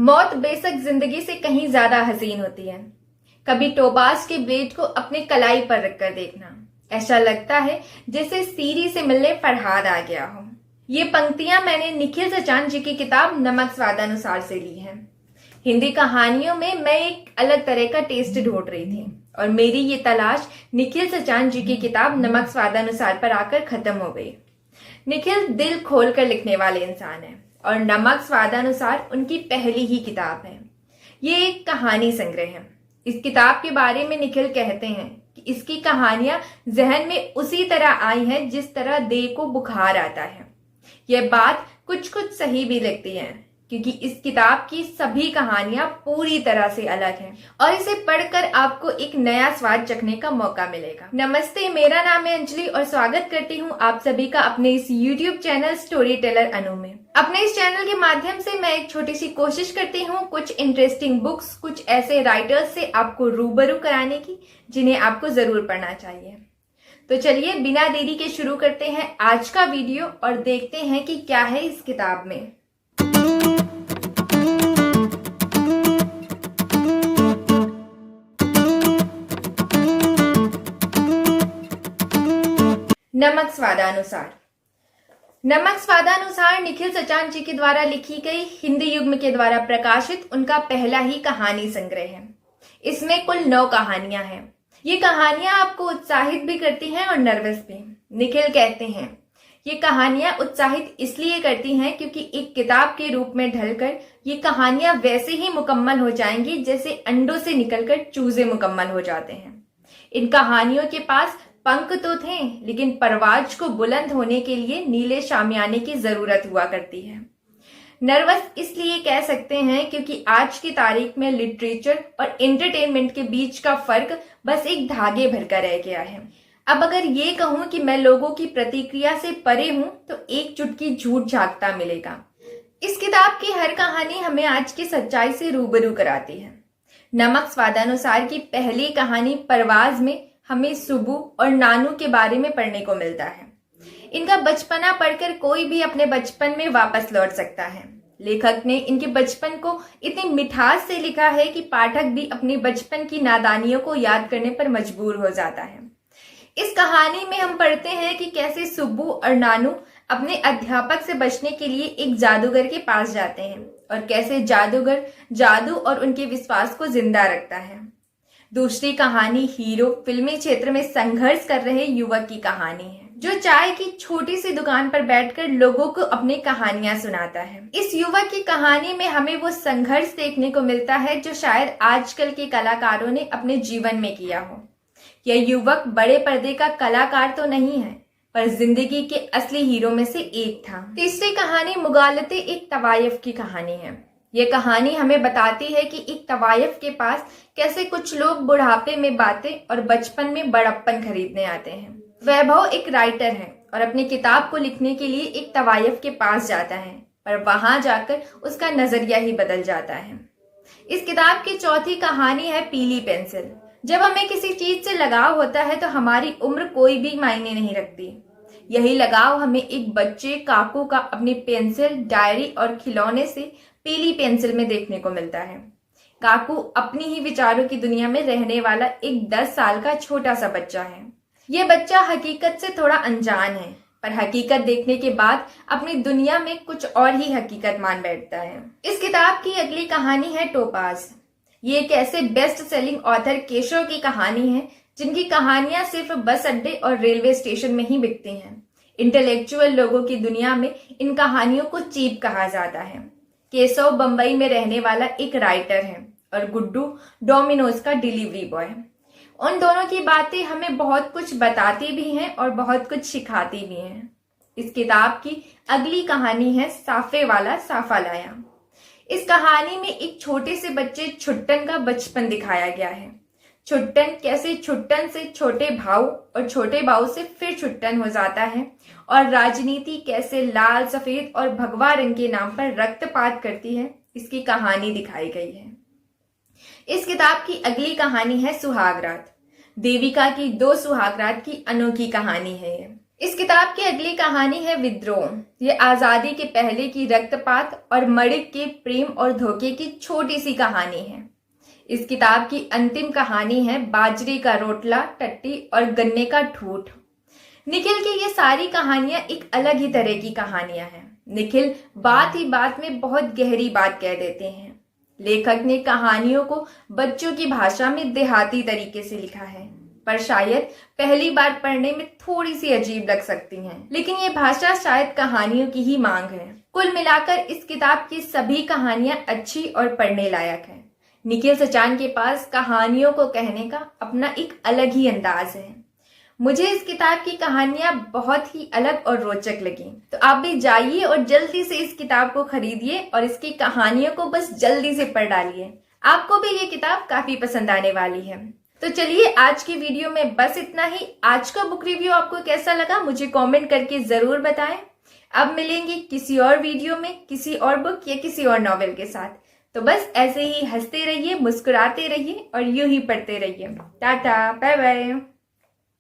मौत बेशक जिंदगी से कहीं ज्यादा हसीन होती है। कभी टोपाज के ब्लेड को अपने कलाई पर रखकर देखना, ऐसा लगता है जैसे सीरी से मिलने फरहाद आ गया हो। ये पंक्तियां मैंने निखिल सचान जी की किताब नमक स्वादानुसार से ली हैं। हिंदी कहानियों में मैं एक अलग तरह का टेस्ट ढूंढ रही थी और मेरी ये तलाश निखिल सचान जी की किताब नमक स्वादानुसार पर आकर खत्म हो गई। निखिल दिल खोलकर लिखने वाले इंसान हैं और नमक स्वादानुसार उनकी पहली ही किताब है। ये एक कहानी संग्रह है। इस किताब के बारे में निखिल कहते हैं कि इसकी कहानियां जहन में उसी तरह आई हैं जिस तरह देह को बुखार आता है। यह बात कुछ कुछ सही भी लगती है क्योंकि इस किताब की सभी कहानियां पूरी तरह से अलग हैं और इसे पढ़कर आपको एक नया स्वाद चखने का मौका मिलेगा। नमस्ते, मेरा नाम है अंजलि और स्वागत करती हूं आप सभी का अपने इस YouTube चैनल स्टोरी टेलर अनु में। अपने इस चैनल के माध्यम से मैं एक छोटी सी कोशिश करती हूं कुछ इंटरेस्टिंग बुक्स, कुछ ऐसे राइटर्स से आपको रूबरू कराने की जिन्हें आपको जरूर पढ़ना चाहिए। तो चलिए बिना देरी के शुरू करते हैं आज का वीडियो और देखते हैं कि क्या है इस किताब में। नमक स्वादानुसार। नमक स्वादानुसार निखिल सचान जी के द्वारा लिखी गई हिंदी युग्म के द्वारा प्रकाशित उनका पहला ही कहानी संग्रह है। इसमें कुल 9 कहानियां हैं। ये कहानियां आपको उत्साहित भी करती हैं और नर्वस भी। निखिल कहते हैं ये कहानियां उत्साहित इसलिए करती हैं क्योंकि एक किताब के रूप में ढलकर ये कहानियां वैसे ही मुकम्मल हो जाएंगी जैसे अंडों से निकलकर चूजे मुकम्मल हो जाते हैं। इन कहानियों के पास पंख तो थे लेकिन परवाज को बुलंद होने के लिए नीले शामियाने की जरूरत हुआ करती है। नर्वस इसलिए कह सकते हैं क्योंकि आज की तारीख में लिटरेचर और एंटरटेनमेंट के बीच का फर्क बस एक धागे भर कर रह गया है। अब अगर ये कहूं कि मैं लोगों की प्रतिक्रिया से परे हूं तो एक चुटकी झूठ झांकता मिलेगा। इस किताब की हर कहानी हमें आज की सच्चाई से रूबरू कराती है। नमक स्वादानुसार की पहली कहानी परवाज में हमें सुबू और नानू के बारे में पढ़ने को मिलता है। इनका बचपना पढ़कर कोई भी अपने बचपन में वापस लौट सकता है। लेखक ने इनके बचपन को इतनी मिठास से लिखा है कि पाठक भी अपने बचपन की नादानियों को याद करने पर मजबूर हो जाता है। इस कहानी में हम पढ़ते हैं कि कैसे सुब्बू और नानू अपने अध्यापक से बचने के लिए एक जादूगर के पास जाते हैं और कैसे जादूगर जादू और उनके विश्वास को जिंदा रखता है। दूसरी कहानी हीरो फिल्मी क्षेत्र में संघर्ष कर रहे युवक की कहानी है जो चाय की छोटी सी दुकान पर बैठकर लोगों को अपनी कहानियां सुनाता है। इस युवक की कहानी में हमें वो संघर्ष देखने को मिलता है जो शायद आजकल के कलाकारों ने अपने जीवन में किया हो। यह युवक बड़े पर्दे का कलाकार तो नहीं है पर जिंदगी के असली हीरो में से एक था। तीसरी कहानी मुगालते एक तवायफ की कहानी है। ये कहानी हमें बताती है कि एक तवायफ के पास कैसे कुछ लोग बुढ़ापे में बातें और बचपन में बड़प्पन खरीदने आते हैं। वैभव एक राइटर है और अपनी किताब को लिखने के लिए एक तवायफ के पास जाता है पर वहां जाकर उसका नजरिया ही बदल जाता है। इस किताब की चौथी कहानी है पीली पेंसिल। जब हमें किसी चीज से लगाव होता है तो हमारी उम्र कोई भी मायने नहीं रखती। यही लगाव हमें एक बच्चे काकू का अपनी पेंसिल, डायरी और खिलौने से पीली पेंसिल में देखने को मिलता है। काकू अपनी ही विचारों की दुनिया में रहने वाला एक 10 साल का छोटा सा बच्चा है। ये बच्चा हकीकत से थोड़ा अनजान है पर हकीकत देखने के बाद अपनी दुनिया में कुछ और ही हकीकत मान बैठता है। इस किताब की अगली कहानी है टोपाज। ये एक ऐसे बेस्ट सेलिंग ऑथर केशव की कहानी है जिनकी कहानियां सिर्फ बस अड्डे और रेलवे स्टेशन में ही बिकती हैं। इंटेलेक्चुअल लोगों की दुनिया में इन कहानियों को चीप कहा जाता है। केशव बंबई में रहने वाला एक राइटर है और गुड्डू डोमिनोज का डिलीवरी बॉय। उन दोनों की बातें हमें बहुत कुछ बताती भी हैं और बहुत कुछ सिखाती भी हैं। इस किताब की अगली कहानी है साफे वाला साफा लाया। इस कहानी में एक छोटे से बच्चे छुट्टन का बचपन दिखाया गया है। छुट्टन कैसे छुट्टन से छोटे भाऊ और छोटे भाऊ से फिर छुट्टन हो जाता है और राजनीति कैसे लाल, सफेद और भगवा रंग के नाम पर रक्तपात करती है, इसकी कहानी दिखाई गई है। इस किताब की अगली कहानी है सुहागरात। देविका की 2 सुहागरात की अनोखी कहानी है ये। इस किताब की अगली कहानी है विद्रोह। ये आजादी के पहले की रक्तपात और मणिक के प्रेम और धोखे की छोटी सी कहानी है। इस किताब की अंतिम कहानी है बाजरे का रोटला, टट्टी और गन्ने का ठूठ। निखिल की ये सारी कहानियां एक अलग ही तरह की कहानियां हैं। निखिल बात ही बात में बहुत गहरी बात कह देते हैं। लेखक ने कहानियों को बच्चों की भाषा में देहाती तरीके से लिखा है, पर शायद पहली बार पढ़ने में थोड़ी सी अजीब लग सकती हैं। लेकिन ये भाषा शायद कहानियों की ही मांग है। कुल मिलाकर इस किताब की सभी कहानियां अच्छी और पढ़ने लायक हैं। निखिल सचान के पास कहानियों को कहने का अपना एक अलग ही अंदाज है। मुझे इस किताब की कहानियां बहुत ही अलग और रोचक लगी। तो आप भी जाइए और जल्दी से इस किताब को खरीदिए और इसकी कहानियों को बस जल्दी से पढ़ डालिए। आपको भी ये किताब काफी पसंद आने वाली है। तो चलिए आज की वीडियो में बस इतना ही। आज का बुक रिव्यू आपको कैसा लगा मुझे कमेंट करके जरूर बताएं। अब मिलेंगे किसी और वीडियो में किसी और बुक या किसी और नॉवेल के साथ। तो बस ऐसे ही हंसते रहिए, मुस्कुराते रहिए और यूं ही पढ़ते रहिए। टाटा, बाय बाय।